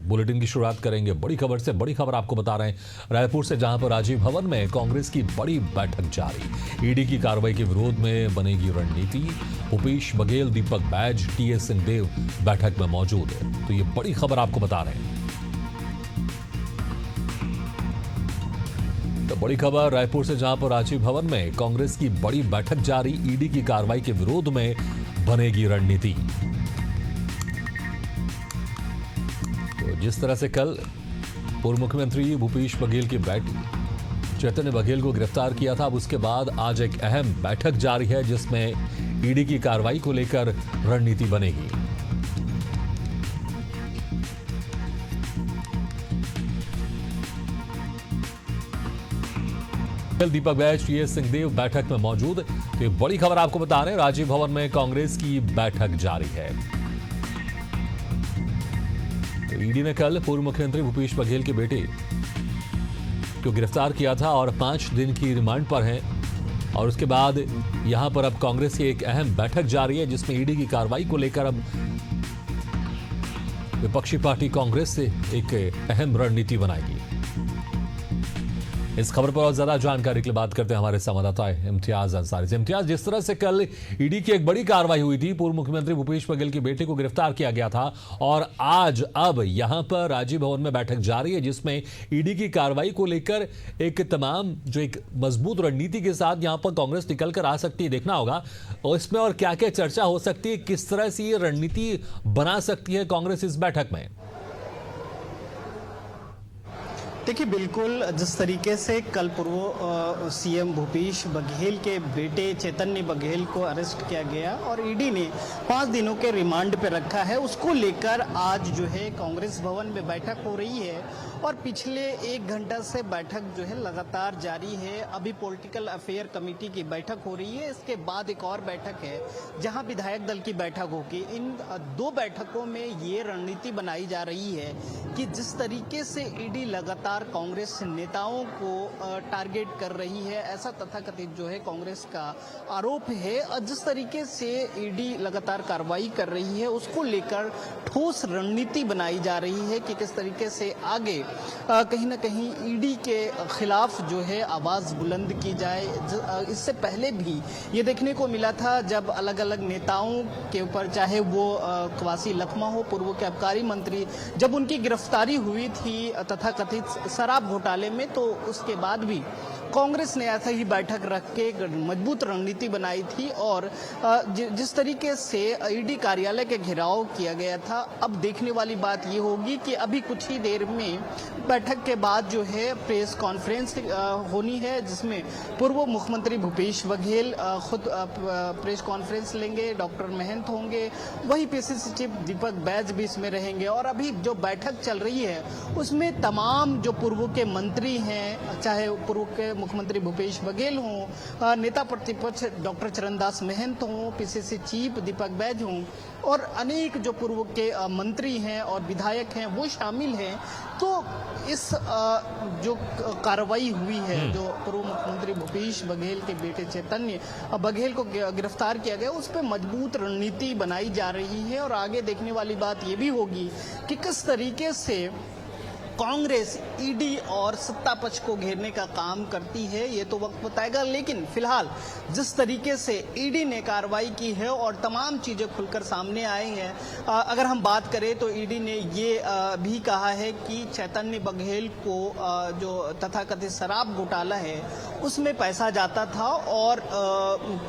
Bulletin की शुरुआत करेंगे बड़ी खबर से। बड़ी खबर आपको बता रहे हैं रायपुर से, जहां पर राजीव भवन में कांग्रेस की बड़ी बैठक जारी। ईडी की कार्रवाई के विरोध में बनेगी रणनीति। भूपेश बघेल, दीपक बैज, टीएस सिंहदेव बैठक में मौजूद है। तो ये बड़ी खबर आपको बता रहे हैं। तो बड़ी खबर रायपुर से, जहां पर राजीव भवन में कांग्रेस की बड़ी बैठक जारी। ईडी की कार्रवाई के विरोध में बनेगी रणनीति। तो जिस तरह से कल पूर्व मुख्यमंत्री भूपेश बघेल की बेटी चैतन्य बघेल को गिरफ्तार किया था, अब उसके बाद आज एक अहम बैठक जारी है जिसमें ईडी की कार्रवाई को लेकर रणनीति बनेगी। दीपक बैज, टीएस सिंहदेव बैठक में मौजूद। तो ये बड़ी खबर आपको बता रहे हैं, राजीव भवन में कांग्रेस की बैठक जारी है। तो ईडी ने कल पूर्व मुख्यमंत्री भूपेश बघेल के बेटे को गिरफ्तार किया था और 5 दिन की रिमांड पर हैं। और उसके बाद यहां पर अब कांग्रेस की एक अहम बैठक जारी है जिसमें ईडी की कार्रवाई को लेकर अब विपक्षी पार्टी कांग्रेस से एक अहम रणनीति बनाएगी। इस खबर पर और ज्यादा जानकारी के लिए बात करते हैं हमारे संवाददाता इम्तियाज अंसारी से। इम्तियाज, जिस तरह से कल ईडी की एक बड़ी कार्रवाई हुई थी, पूर्व मुख्यमंत्री भूपेश बघेल के बेटे को गिरफ्तार किया गया था और आज अब यहां पर राजीव भवन में बैठक जारी है जिसमें ईडी की कार्रवाई को लेकर एक तमाम जो एक मजबूत रणनीति के साथ यहां पर कांग्रेस निकल कर आ सकती है, देखना होगा। और इसमें और क्या क्या चर्चा हो सकती है, किस तरह से ये रणनीति बना सकती है कांग्रेस इस बैठक में? देखिए, बिल्कुल जिस तरीके से कल पूर्व सीएम भूपेश बघेल के बेटे चैतन्य बघेल को अरेस्ट किया गया और ईडी ने 5 दिनों के रिमांड पे रखा है, उसको लेकर आज जो है कांग्रेस भवन में बैठक हो रही है। और पिछले 1 घंटा से बैठक जो है लगातार जारी है। अभी पॉलिटिकल अफेयर कमेटी की बैठक हो रही है, इसके बाद एक और बैठक है जहां विधायक दल की बैठक होगी। इन 2 बैठकों में ये रणनीति बनाई जा रही है कि जिस तरीके से ईडी लगातार कांग्रेस नेताओं को टारगेट कर रही है, ऐसा तथाकथित जो है कांग्रेस का आरोप है। और जिस तरीके से ईडी लगातार कार्रवाई कर रही है, उसको लेकर ठोस रणनीति बनाई जा रही है कि किस तरीके से आगे कहीं ना कहीं ईडी के खिलाफ जो है आवाज बुलंद की जाए। इससे पहले भी ये देखने को मिला था जब अलग अलग नेताओं के ऊपर, चाहे वो कवासी लखमा हो, पूर्व के आबकारी मंत्री, जब उनकी गिरफ्तारी हुई थी तथाकथित शराब घोटाले में, तो उसके बाद भी कांग्रेस ने ऐसा ही बैठक रख के मजबूत रणनीति बनाई थी। और जिस तरीके से ईडी कार्यालय के घेराव किया गया था, अब देखने वाली बात ये होगी कि अभी कुछ ही देर में बैठक के बाद जो है प्रेस कॉन्फ्रेंस होनी है जिसमें पूर्व मुख्यमंत्री भूपेश बघेल खुद प्रेस कॉन्फ्रेंस लेंगे, डॉक्टर महंत होंगे, वही पीसीसी चीफ दीपक बैज भी इसमें रहेंगे। और अभी जो बैठक चल रही है उसमें तमाम जो पूर्व के मंत्री हैं, चाहे पूर्व के मुख्यमंत्री भूपेश बघेल हों, नेता प्रतिपक्ष डॉक्टर चरणदास महंत हों, पीसीसी चीफ दीपक बैज हों, और अनेक जो पूर्व के मंत्री हैं और विधायक हैं वो शामिल हैं। तो इस जो कार्रवाई हुई है, जो पूर्व मुख्यमंत्री भूपेश बघेल के बेटे चैतन्य बघेल को गिरफ्तार किया गया, उस पर मजबूत रणनीति बनाई जा रही है। और आगे देखने वाली बात ये भी होगी कि किस तरीके से कांग्रेस ईडी और सत्ता पक्ष को घेरने का काम करती है, ये तो वक्त बताएगा। लेकिन फिलहाल जिस तरीके से ईडी ने कार्रवाई की है और तमाम चीजें खुलकर सामने आई हैं, अगर हम बात करें तो ईडी ने ये भी कहा है कि चैतन्य बघेल को जो तथाकथित शराब घोटाला है उसमें पैसा जाता था और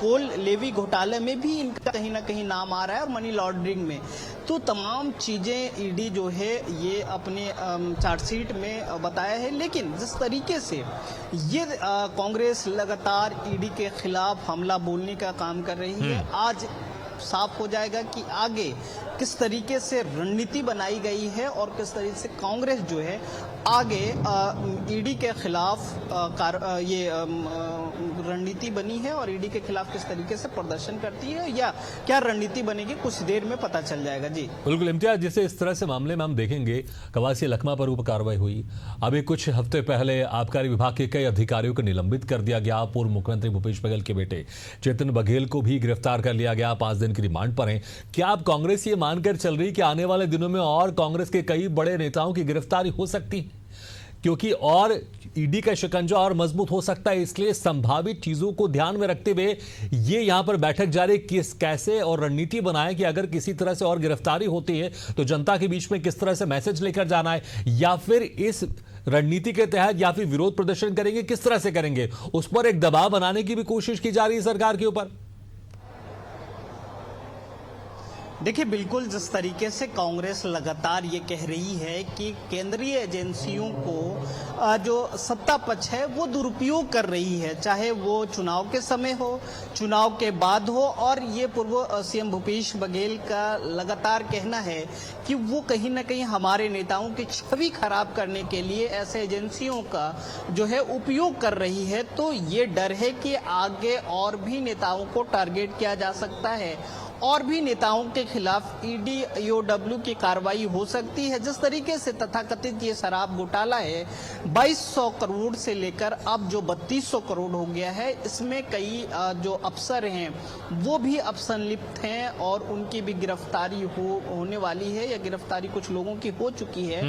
कोल लेवी घोटाले में भी इनका कहीं ना कहीं नाम आ रहा है और मनी लॉन्ड्रिंग में। तो तमाम चीजें ईडी जो है ये अपने चार्जशीट में बताया है। लेकिन जिस तरीके से ये कांग्रेस लगातार ईडी के खिलाफ हमला बोलने का काम कर रही है, आज साफ हो जाएगा कि आगे किस तरीके से रणनीति बनाई गई है और किस तरीके से कांग्रेस जो है आगे ईडी के खिलाफ ये रणनीति बनी है और ईडी के खिलाफ किस तरीके से प्रदर्शन करती है या क्या रणनीति बनेगी, कुछ देर में पता चल जाएगा। जी बिल्कुल इम्तियाज, जैसे इस तरह से मामले में हम देखेंगे कवासी लखमा पर ऊपर कार्रवाई हुई, अभी कुछ हफ्ते पहले आबकारी विभाग के कई अधिकारियों को निलंबित कर दिया गया, पूर्व मुख्यमंत्री भूपेश बघेल के बेटे चैतन्य बघेल को भी गिरफ्तार कर लिया गया, 5 दिन दिन की रिमांड पर हैं। क्या अब कांग्रेस ये मानकर चल रही कि आने वाले दिनों में और कांग्रेस के कई बड़े नेताओं की गिरफ्तारी हो सकती है, क्योंकि और ईडी का शिकंजा और मजबूत हो सकता है? इसलिए संभावित चीजों को ध्यान में रखते हुए ये यहां पर बैठक जारी किस कैसे और रणनीति बनाए कि अगर किसी तरह से और गिरफ्तारी होती है तो जनता के बीच में किस तरह से मैसेज लेकर जाना है, या फिर इस रणनीति के तहत या फिर विरोध प्रदर्शन करेंगे, किस तरह से करेंगे, उस पर एक दबाव बनाने की भी कोशिश की जा रही है सरकार के ऊपर। देखिए, बिल्कुल जिस तरीके से कांग्रेस लगातार ये कह रही है कि केंद्रीय एजेंसियों को जो सत्ता पक्ष है वो दुरुपयोग कर रही है, चाहे वो चुनाव के समय हो, चुनाव के बाद हो, और ये पूर्व सीएम भूपेश बघेल का लगातार कहना है कि वो कहीं ना कहीं हमारे नेताओं की छवि खराब करने के लिए ऐसे एजेंसियों का जो है उपयोग कर रही है। तो ये डर है कि आगे और भी नेताओं को टारगेट किया जा सकता है और भी नेताओं के खिलाफ ईडी ईओडब्ल्यू की कार्रवाई हो सकती है। जिस तरीके से तथाकथित ये शराब घोटाला है, 2200 करोड़ से लेकर अब जो 3200 करोड़ हो गया है, इसमें कई जो अफसर हैं वो भी अब संलिप्त हैं और उनकी भी गिरफ्तारी होने वाली है, या गिरफ्तारी कुछ लोगों की हो चुकी है।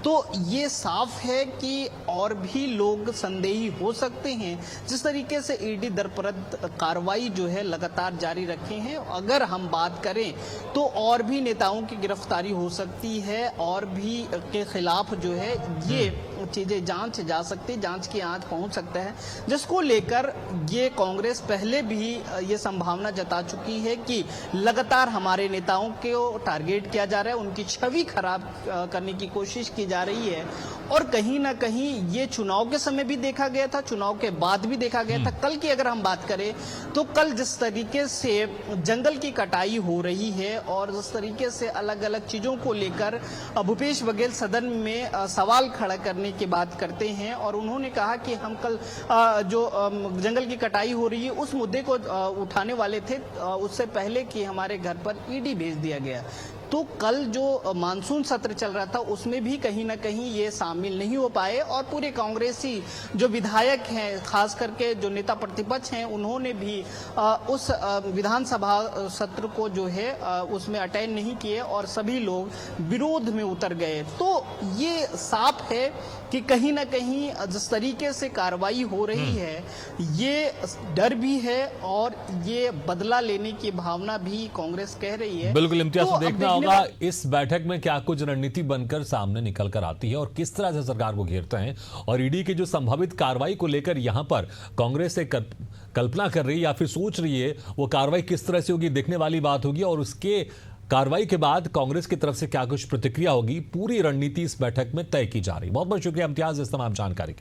तो ये साफ है कि और भी लोग संदेही हो सकते हैं। जिस तरीके से ईडी दरपरद कार्रवाई जो है लगातार जारी रखे हैं, अगर हम बात करें तो और भी नेताओं की गिरफ्तारी हो सकती है और भी के खिलाफ जो है ये चीजें जांच जा सकती, जांच की आंच पहुंच सकता है, जिसको लेकर ये कांग्रेस पहले भी ये संभावना जता चुकी है कि लगातार हमारे नेताओं को टारगेट किया जा रहा है, उनकी छवि खराब करने की कोशिश की जा रही है। और कहीं ना कहीं ये चुनाव के समय भी देखा गया था, चुनाव के बाद भी देखा गया था। कल की अगर हम बात करें तो कल जिस तरीके से जंगल की कटाई हो रही है और जिस तरीके से अलग अलग चीजों को लेकर भूपेश बघेल सदन में सवाल खड़ा करने की बात करते हैं, और उन्होंने कहा कि हम कल जो जंगल की कटाई हो रही है उस मुद्दे को उठाने वाले थे उससे पहले कि हमारे घर पर ईडी भेज दिया गया। तो कल जो मानसून सत्र चल रहा था उसमें भी कहीं ना कहीं ये शामिल नहीं हो पाए, और पूरे कांग्रेसी जो विधायक हैं, खास करके जो नेता प्रतिपक्ष हैं, उन्होंने भी उस विधानसभा सत्र को जो है उसमें अटेंड नहीं किए और सभी लोग विरोध में उतर गए। तो ये साफ है कि कहीं ना कहीं जिस तरीके से कार्रवाई हो रही है ये डर भी है और ये बदला लेने की भावना भी कांग्रेस कह रही है। बिल्कुल इम्तियाज, तो देखना होगा इस बैठक में क्या कुछ रणनीति बनकर सामने निकल कर आती है और किस तरह से सरकार को घेरते हैं, और ईडी की जो संभावित कार्रवाई को लेकर यहां पर कांग्रेस एक कल्पना कर रही है या फिर सोच रही है, वो कार्रवाई किस तरह से होगी देखने वाली बात होगी, और उसके कार्रवाई के बाद कांग्रेस की तरफ से क्या कुछ प्रतिक्रिया होगी, पूरी रणनीति इस बैठक में तय की जा रही है। बहुत बहुत शुक्रिया इम्तियाज इस तमाम जानकारी के लिए।